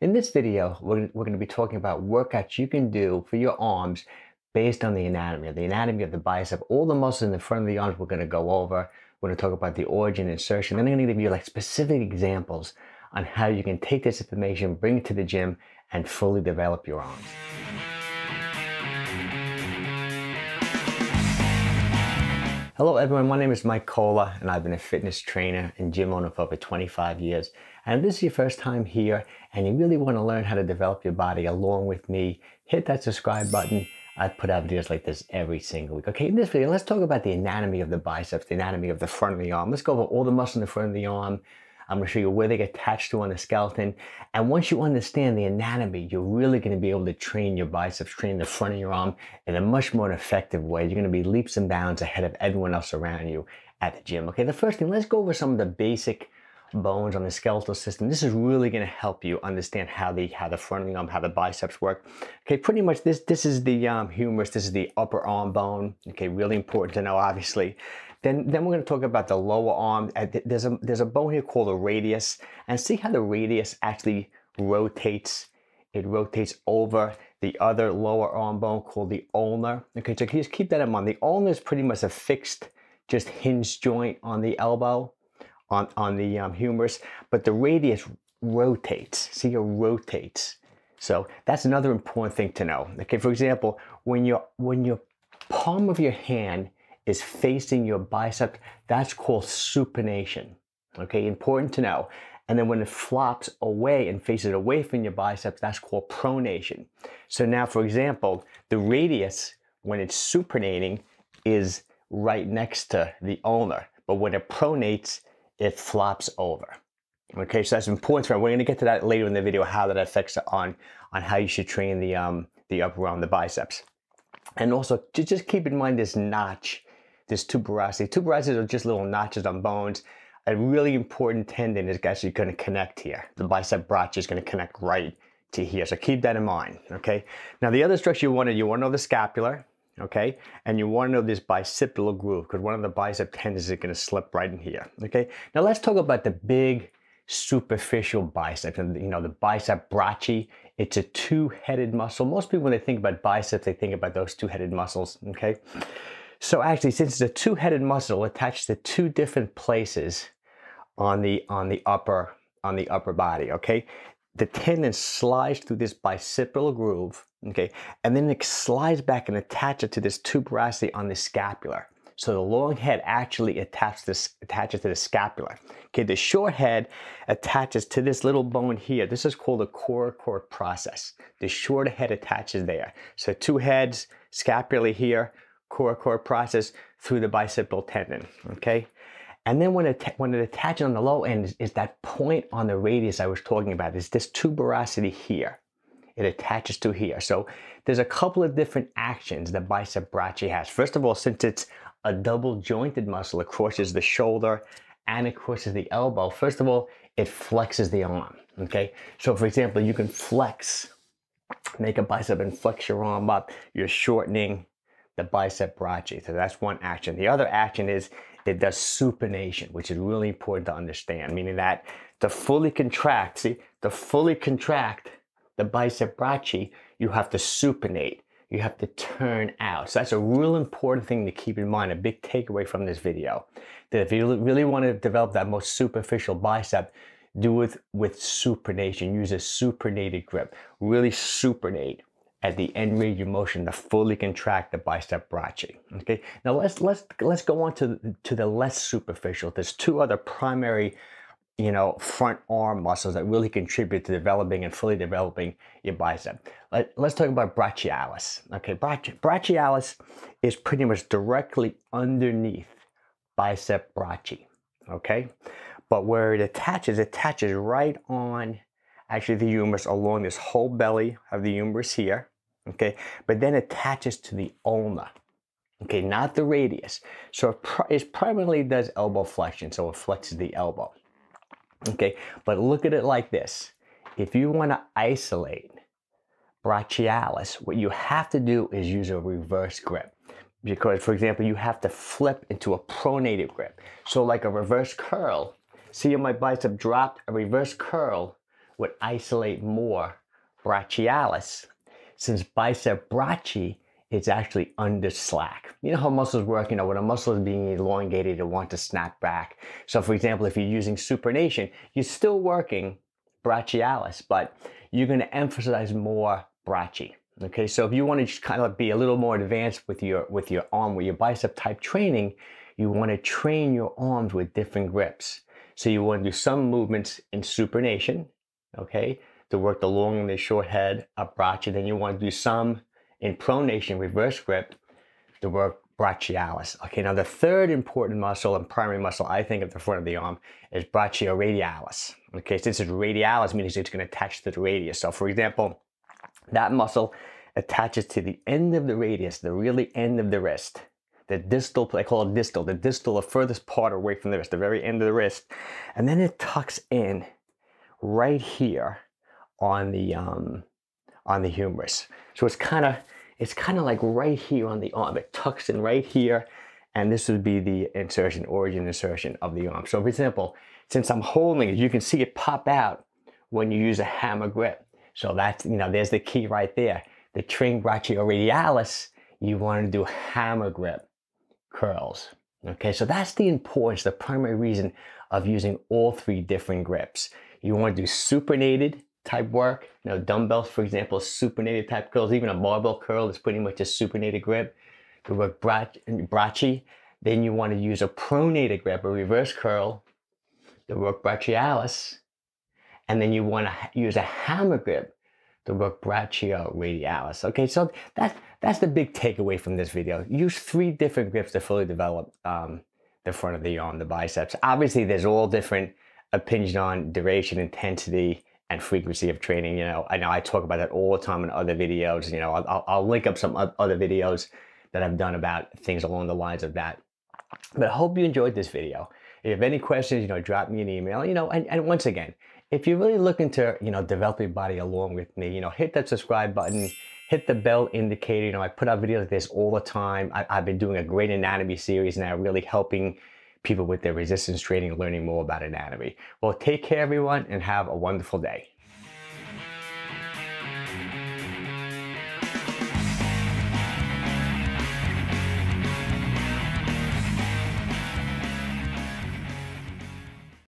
In this video, we're going to be talking about workouts you can do for your arms based on the anatomy of the bicep. All the muscles in the front of the arms we're going to go over. We're going to talk about the origin, insertion. Then I'm going to give you like specific examples on how you can take this information, bring it to the gym, and fully develop your arms. Hello everyone, my name is 𝘾𝙊𝘼𝘾𝙃 and I've been a fitness trainer and gym owner for over 25 years. And if this is your first time here and you really want to learn how to develop your body along with me, hit that subscribe button. I put out videos like this every single week. Okay, in this video, let's talk about the anatomy of the biceps, the anatomy of the front of the arm. Let's go over all the muscles in the front of the arm. I'm going to show you where they get attached to on the skeleton. And once you understand the anatomy, you're really going to be able to train your biceps, train the front of your arm in a much more effective way. You're going to be leaps and bounds ahead of everyone else around you at the gym. Okay, the first thing, let's go over some of the basic bones on the skeletal system. This is really going to help you understand how the front of the arm, how the biceps work. Okay, pretty much this is the humerus, this is the upper arm bone. Okay, really important to know, obviously. Then we're going to talk about the lower arm. There's a bone here called the radius, and see how the radius actually rotates. It rotates over the other lower arm bone called the ulnar. Okay, so just keep that in mind. The ulnar is pretty much a fixed, just hinge joint on the elbow, on the humerus, but the radius rotates. See, it rotates. So that's another important thing to know. Okay, for example, when your palm of your hand is facing your bicep, that's called supination. Okay, important to know. And then when it flops away and faces away from your biceps, that's called pronation. So now, for example, the radius, when it's supinating, is right next to the ulnar, but when it pronates, it flops over. Okay, so that's important. We're going to get to that later in the video, how that affects on how you should train the upper arm, the biceps. And also, just keep in mind this notch, this tuberosity. Tuberosities are just little notches on bones. A really important tendon is actually going to connect here. The Biceps Brachii is going to connect right to here. So keep that in mind, okay? Now the other structure you want to know the scapular, okay? And you want to know this bicipital groove, because one of the bicep tendons is going to slip right in here, okay? Now let's talk about the big superficial bicep, and the Biceps Brachii. It's a two-headed muscle. Most people, when they think about biceps, they think about those two-headed muscles, okay? So actually, since it's a two-headed muscle attached to two different places on the upper body, okay? The tendon slides through this bicipital groove, okay? And then it slides back and attaches to this tuberosity on the scapular. So the long head actually attaches to the scapula. Okay, the short head attaches to this little bone here. This is called the coracoid process. The short head attaches there. So two heads, scapula here, coracoid process through the bicipital tendon, okay? And then when it attaches on the low end is that point on the radius I was talking about. Is this tuberosity here. It attaches to here. So there's a couple of different actions that Biceps Brachii has. First of all, since it's a double jointed muscle, it crosses the shoulder and it crosses the elbow. First of all, it flexes the arm, okay? So for example, you can flex, make a bicep and flex your arm up. You're shortening the Biceps Brachii. So that's one action. The other action is it does supination, which is really important to understand, meaning that to fully contract, the Biceps Brachii, you have to supinate. You have to turn out. So that's a real important thing to keep in mind, a big takeaway from this video. That if you really want to develop that most superficial bicep, do it with supination. Use a supinated grip. Really supinate at the end range of motion to fully contract the Biceps Brachii. Okay. Now let's go on to the less superficial. There's two other primary front arm muscles that really contribute to developing and fully developing your bicep. Let's talk about brachialis. Okay, brachialis is pretty much directly underneath Biceps Brachii. Okay, but where it attaches right on actually the humerus along this whole belly of the humerus here. Okay, but then attaches to the ulna. Okay, not the radius. So it primarily does elbow flexion, so it flexes the elbow. Okay, but look at it like this. If you want to isolate brachialis, what you have to do is use a reverse grip. Because, for example, you have to flip into a pronated grip. So like a reverse curl, see how my bicep dropped? A reverse curl would isolate more brachialis, since bicep brachii is actually under slack. You know how muscles work, you know, when a muscle is being elongated, it wants to snap back. So for example, if you're using supination, you're still working brachialis, but you're going to emphasize more brachii. Okay, so if you want to just kind of be a little more advanced with your arm, with your bicep type training, you want to train your arms with different grips. So you want to do some movements in supination, okay, to work the long and the short head of brachii. Then you want to do some in pronation, reverse grip, to work brachialis. Okay, now the third important muscle and primary muscle I think at the front of the arm is brachioradialis. Okay, since it's radialis, means it's going to attach to the radius. So for example, that muscle attaches to the end of the radius, the really end of the wrist. The distal, I call it distal, the distal, the furthest part away from the wrist, the very end of the wrist. And then it tucks in right here on the humerus. So it's kind of like right here on the arm. It tucks in right here, and this would be the insertion, origin insertion of the arm. So for example, since I'm holding it, you can see it pop out when you use a hammer grip. So that's, you know, there's the key right there. The train brachioradialis, you want to do hammer grip curls. Okay, so that's the importance, the primary reason of using all three different grips. You want to do supinated type work, you know, dumbbells, for example, supinated type curls, even a barbell curl is pretty much a supinated grip. To work brachii, then you want to use a pronated grip, a reverse curl, to work brachialis, and then you want to use a hammer grip to work brachioradialis. Okay, so that's the big takeaway from this video. Use three different grips to fully develop the front of the arm, the biceps. Obviously, there's all different opinions on duration, intensity, and frequency of training. You know I talk about that all the time in other videos. You know, I'll link up some other videos that I've done about things along the lines of that. But I hope you enjoyed this video. If you have any questions, you know, drop me an email. You know, and once again, if you're really looking to, you know, develop your body along with me, you know, hit that subscribe button, hit the bell indicator. You know, I put out videos like this all the time. I've been doing a great anatomy series now, really helping people with their resistance training, learning more about anatomy. Well, take care, everyone, and have a wonderful day.